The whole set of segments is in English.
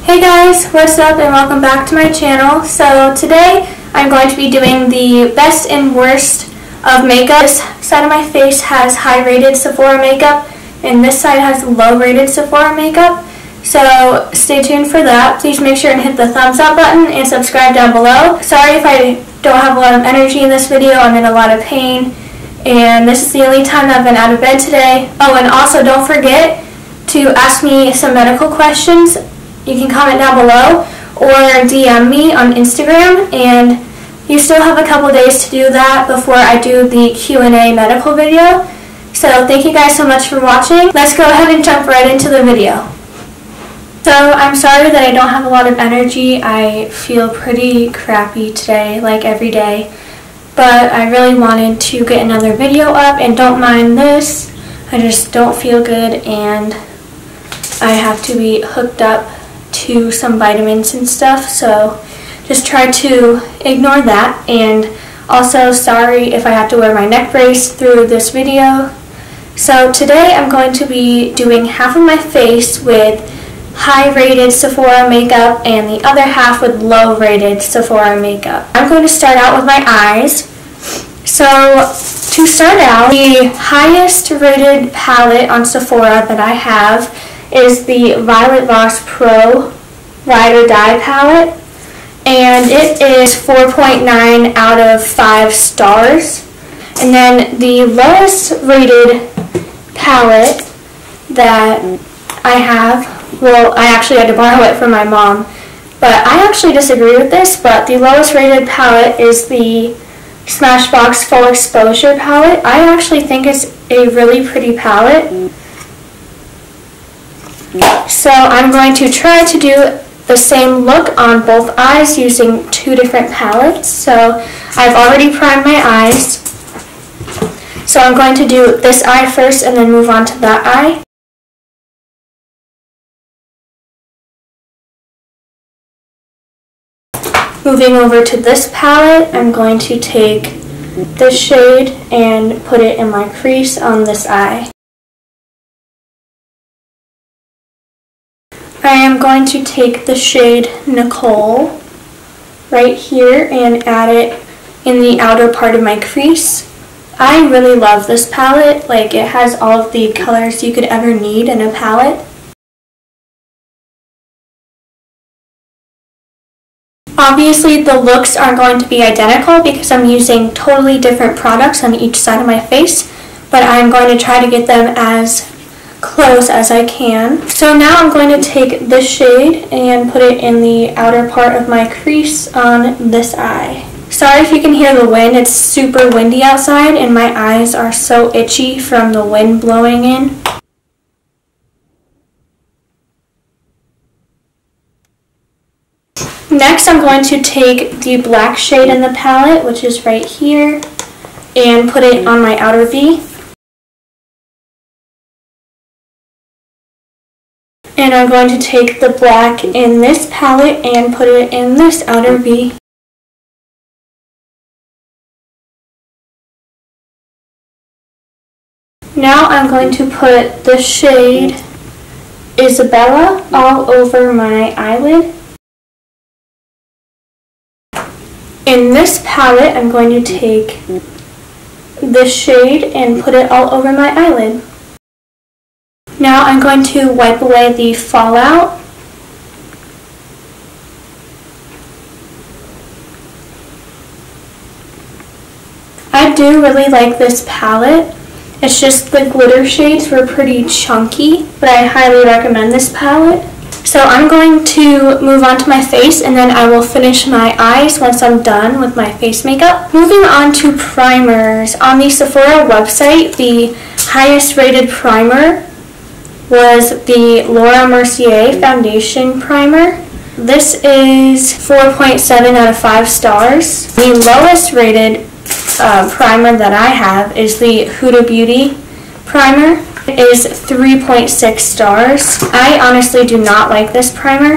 Hey guys, what's up and welcome back to my channel. So today I'm going to be doing the best and worst of makeup. This side of my face has high rated Sephora makeup and this side has low rated Sephora makeup. So stay tuned for that. Please make sure and hit the thumbs up button and subscribe down below. Sorry if I don't have a lot of energy in this video. I'm in a lot of pain and this is the only time I've been out of bed today. Oh, and also don't forget to ask me some medical questions. You can comment down below or DM me on Instagram, and you still have a couple days to do that before I do the Q&A medical video. So thank you guys so much for watching. Let's go ahead and jump right into the video. So I'm sorry that I don't have a lot of energy. I feel pretty crappy today, like every day. But I really wanted to get another video up, and don't mind this. I just don't feel good and I have to be hooked up to some vitamins and stuff, so just try to ignore that. And also sorry if I have to wear my neck brace through this video. So today I'm going to be doing half of my face with high rated Sephora makeup and the other half with low rated Sephora makeup. I'm going to start out with my eyes. So to start out, the highest rated palette on Sephora that I have is the Violet Voss Pro Ride or Die palette, and it is 4.9 out of 5 stars. And then the lowest rated palette that I have, well, I actually had to borrow it from my mom, but I actually disagree with this, but the lowest rated palette is the Smashbox Full Exposure palette. I actually think it's a really pretty palette. So I'm going to try to do the same look on both eyes using two different palettes. So I've already primed my eyes. So I'm going to do this eye first and then move on to that eye. Moving over to this palette, I'm going to take this shade and put it in my crease on this eye. I am going to take the shade Nicole right here and add it in the outer part of my crease. I really love this palette. Like, it has all of the colors you could ever need in a palette. Obviously the looks aren't going to be identical because I'm using totally different products on each side of my face, but I'm going to try to get them as close as I can. So now I'm going to take this shade and put it in the outer part of my crease on this eye. Sorry if you can hear the wind, it's super windy outside and my eyes are so itchy from the wind blowing in. Next I'm going to take the black shade in the palette, which is right here, and put it on my outer V. And I'm going to take the black in this palette and put it in this outer V. Now I'm going to put the shade Isabella all over my eyelid. In this palette, I'm going to take this shade and put it all over my eyelid. Now I'm going to wipe away the fallout. I do really like this palette. It's just the glitter shades were pretty chunky, but I highly recommend this palette. So I'm going to move on to my face and then I will finish my eyes once I'm done with my face makeup. Moving on to primers. On the Sephora website, the highest rated primer was the Laura Mercier Foundation Primer. This is 4.7 out of 5 stars. The lowest rated primer that I have is the Huda Beauty Primer. It is 3.6 stars. I honestly do not like this primer,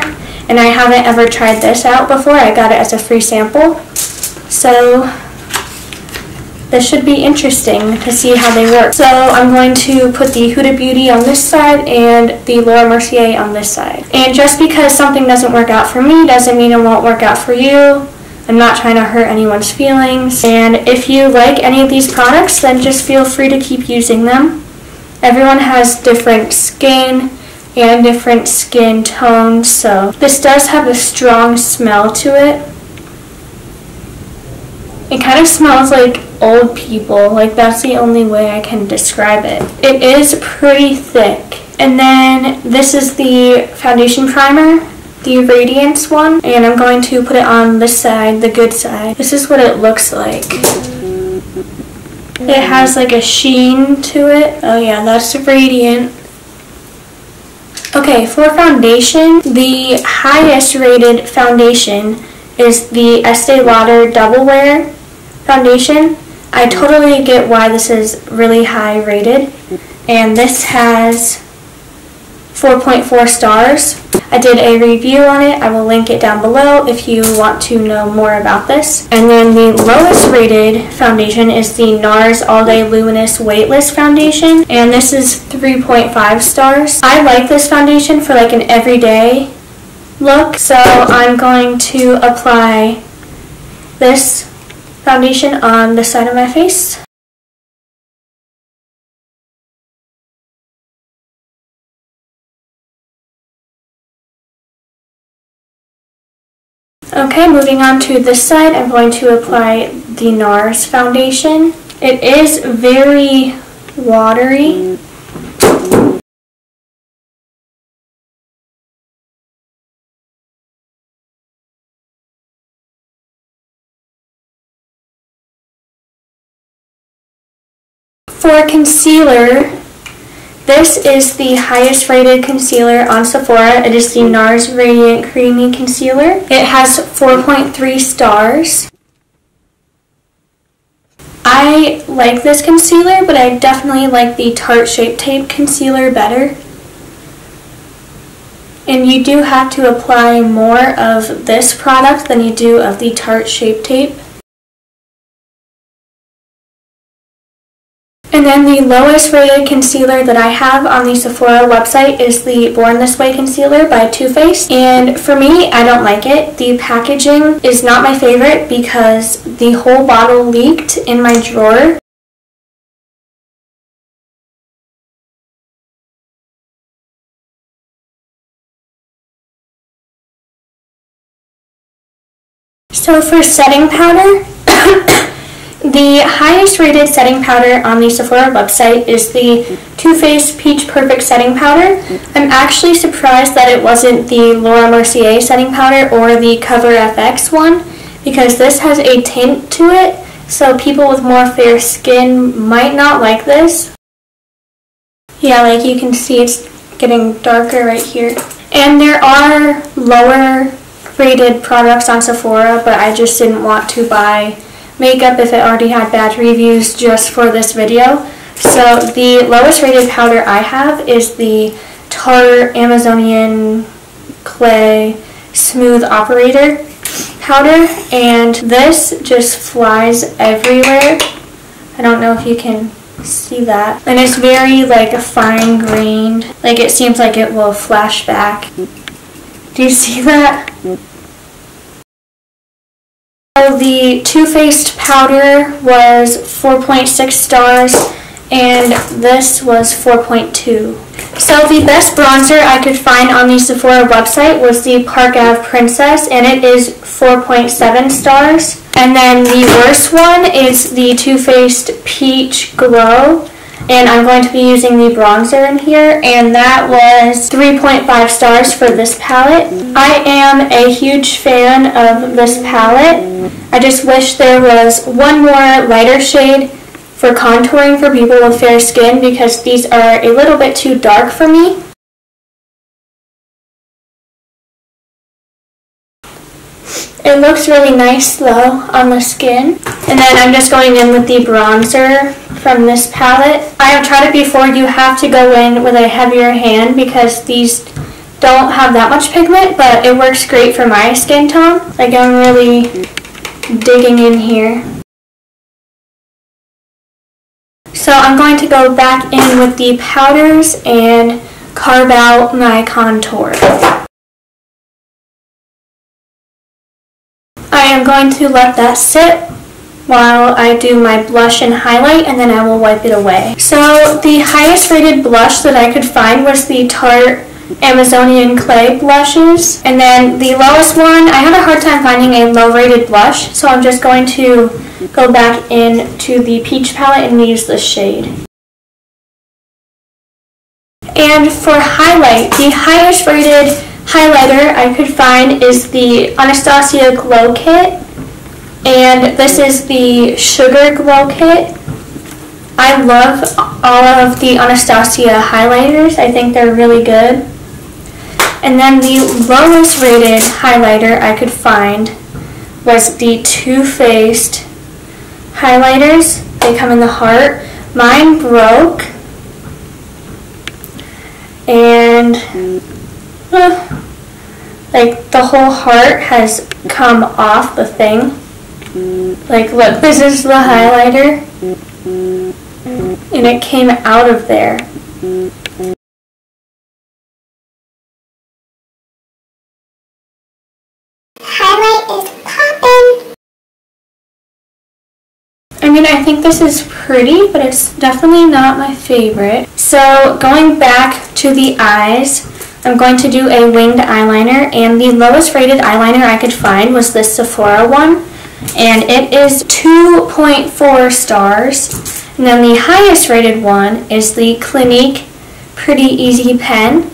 and I haven't ever tried this out before. I got it as a free sample. So this should be interesting to see how they work. So I'm going to put the Huda Beauty on this side and the Laura Mercier on this side. And just because something doesn't work out for me doesn't mean it won't work out for you. I'm not trying to hurt anyone's feelings. And if you like any of these products, then just feel free to keep using them. Everyone has different skin and different skin tones, so this does have a strong smell to it. It kind of smells like old people, like that's the only way I can describe it. It is pretty thick. And then this is the foundation primer, the Radiance one, and I'm going to put it on this side, the good side. This is what it looks like. It has like a sheen to it. Oh yeah, that's Radiant. Okay, for foundation, the highest rated foundation is the Estee Lauder Double Wear foundation. I totally get why this is really high rated, and this has 4.4 stars. I did a review on it. I will link it down below if you want to know more about this. And then the lowest rated foundation is the NARS All Day Luminous Weightless Foundation, and this is 3.5 stars. I like this foundation for like an everyday look, so I'm going to apply this foundation on the side of my face. Okay, moving on to this side, I'm going to apply the NARS foundation. It is very watery. For concealer, this is the highest rated concealer on Sephora. It is the NARS Radiant Creamy Concealer. It has 4.3 stars. I like this concealer, but I definitely like the Tarte Shape Tape concealer better. And you do have to apply more of this product than you do of the Tarte Shape Tape. And then the lowest rated concealer that I have on the Sephora website is the Born This Way concealer by Too Faced. And for me, I don't like it. The packaging is not my favorite because the whole bottle leaked in my drawer. So for setting powder, the highest rated setting powder on the Sephora website is the Too Faced Peach Perfect Setting Powder. I'm actually surprised that it wasn't the Laura Mercier setting powder or the Cover FX one, because this has a tint to it, so people with more fair skin might not like this. Yeah, like you can see it's getting darker right here. And there are lower rated products on Sephora, but I just didn't want to buy makeup if it already had bad reviews just for this video. So the lowest rated powder I have is the Tarte Amazonian Clay Smooth Operator powder, and this just flies everywhere. I don't know if you can see that. And it's very like fine grained, like it seems like it will flash back. Do you see that? The Too Faced powder was 4.6 stars, and this was 4.2. So the best bronzer I could find on the Sephora website was the Park Ave Princess, and it is 4.7 stars. And then the worst one is the Too Faced Peach Glow, and I'm going to be using the bronzer in here, and that was 3.5 stars for this palette. I am a huge fan of this palette. I just wish there was one more lighter shade for contouring for people with fair skin, because these are a little bit too dark for me. It looks really nice though on the skin. And then I'm just going in with the bronzer from this palette. I have tried it before. You have to go in with a heavier hand because these don't have that much pigment, but it works great for my skin tone. Like I'm really digging in here. So I'm going to go back in with the powders and carve out my contour. I am going to let that sit while I do my blush and highlight, and then I will wipe it away. So the highest rated blush that I could find was the Tarte Amazonian Clay blushes, and then the lowest one, I had a hard time finding a low rated blush, so I'm just going to go back into the peach palette and use this shade. And for highlight, the highest rated highlighter I could find is the Anastasia Glow Kit, and this is the Sugar Glow Kit. I love all of the Anastasia highlighters. I think they're really good. And then the lowest rated highlighter I could find was the Too Faced highlighters. They come in the heart. Mine broke, and like the whole heart has come off the thing. Like, look, this is the highlighter, and it came out of there. Highlight is popping. I mean, I think this is pretty, but it's definitely not my favorite. So going back to the eyes, I'm going to do a winged eyeliner, and the lowest rated eyeliner I could find was this Sephora one, and it is 2.4 stars. And then the highest rated one is the Clinique Pretty Easy Pen,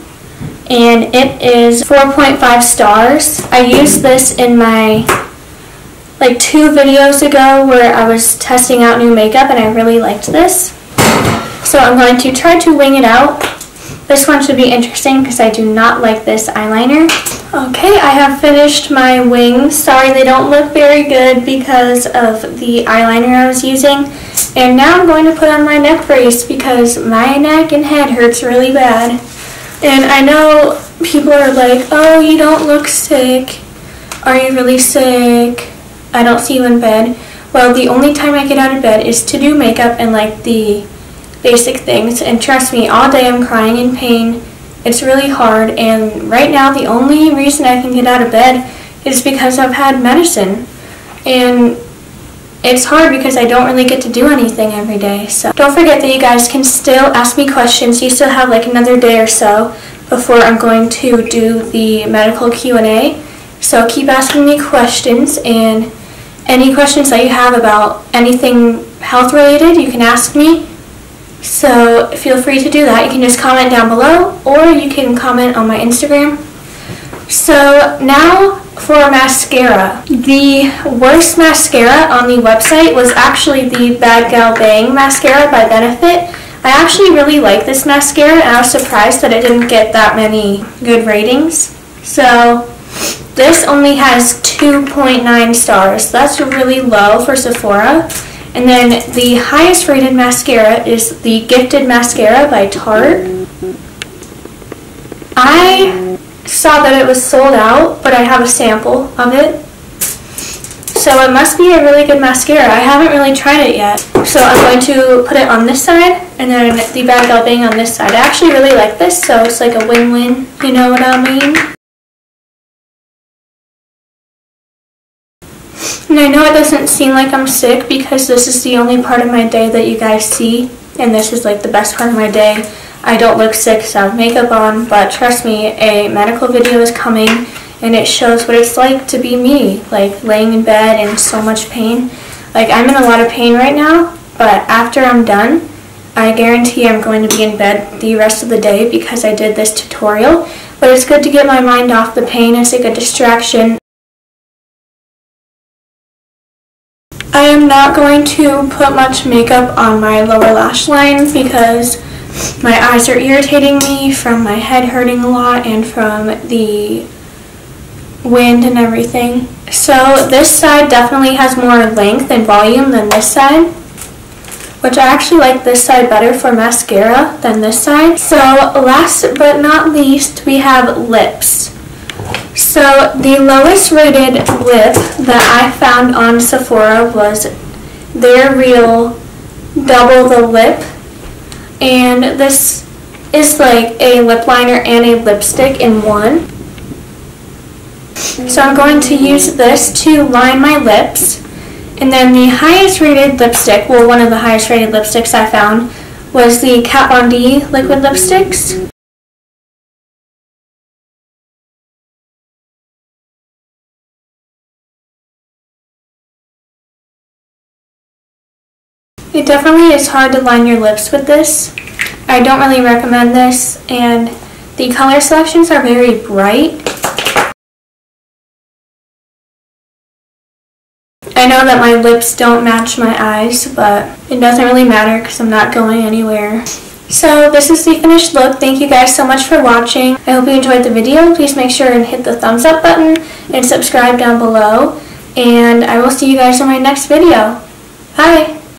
and it is 4.5 stars. I used this in my like 2 videos ago where I was testing out new makeup, and I really liked this. So I'm going to try to wing it out. This one should be interesting because I do not like this eyeliner. Okay, I have finished my wings. Sorry they don't look very good because of the eyeliner I was using. And now I'm going to put on my neck brace because my neck and head hurts really bad. And I know people are like, oh, you don't look sick. Are you really sick? I don't see you in bed. Well, the only time I get out of bed is to do makeup and like the basic things, and trust me, all day I'm crying in pain. It's really hard, and right now the only reason I can get out of bed is because I've had medicine, and it's hard because I don't really get to do anything every day. So don't forget that you guys can still ask me questions. You still have like another day or so before I'm going to do the medical Q&A, so keep asking me questions, and any questions that you have about anything health related, you can ask me. So feel free to do that. You can just comment down below, or you can comment on my Instagram. So now for mascara. The worst mascara on the website was actually the Bad Gal Bang mascara by Benefit. I actually really like this mascara, and I was surprised that it didn't get that many good ratings. So this only has 2.9 stars. That's really low for Sephora. And then the highest rated mascara is the Gifted Mascara by Tarte. I saw that it was sold out, but I have a sample of it. So it must be a really good mascara. I haven't really tried it yet. So I'm going to put it on this side, and then the Bad Gal Bang on this side. I actually really like this, so it's like a win-win, you know what I mean? And I know it doesn't seem like I'm sick because this is the only part of my day that you guys see, and this is like the best part of my day. I don't look sick, so I have makeup on, but trust me, a medical video is coming, and it shows what it's like to be me, like laying in bed in so much pain. Like, I'm in a lot of pain right now, but after I'm done, I guarantee I'm going to be in bed the rest of the day because I did this tutorial. But it's good to get my mind off the pain. It's a good distraction. I am not going to put much makeup on my lower lash line because my eyes are irritating me from my head hurting a lot and from the wind and everything. So this side definitely has more length and volume than this side, which I actually like this side better for mascara than this side. So last but not least, we have lips. So the lowest rated lip that I found on Sephora was their Real double the lip, and this is like a lip liner and a lipstick in one. So I'm going to use this to line my lips. And then the highest rated lipstick, well, one of the highest rated lipsticks I found was the Kat Von D liquid lipsticks. It definitely is hard to line your lips with this. I don't really recommend this, and the color selections are very bright. I know that my lips don't match my eyes, but it doesn't really matter because I'm not going anywhere. So this is the finished look. Thank you guys so much for watching. I hope you enjoyed the video. Please make sure and hit the thumbs up button and subscribe down below. And I will see you guys in my next video. Bye!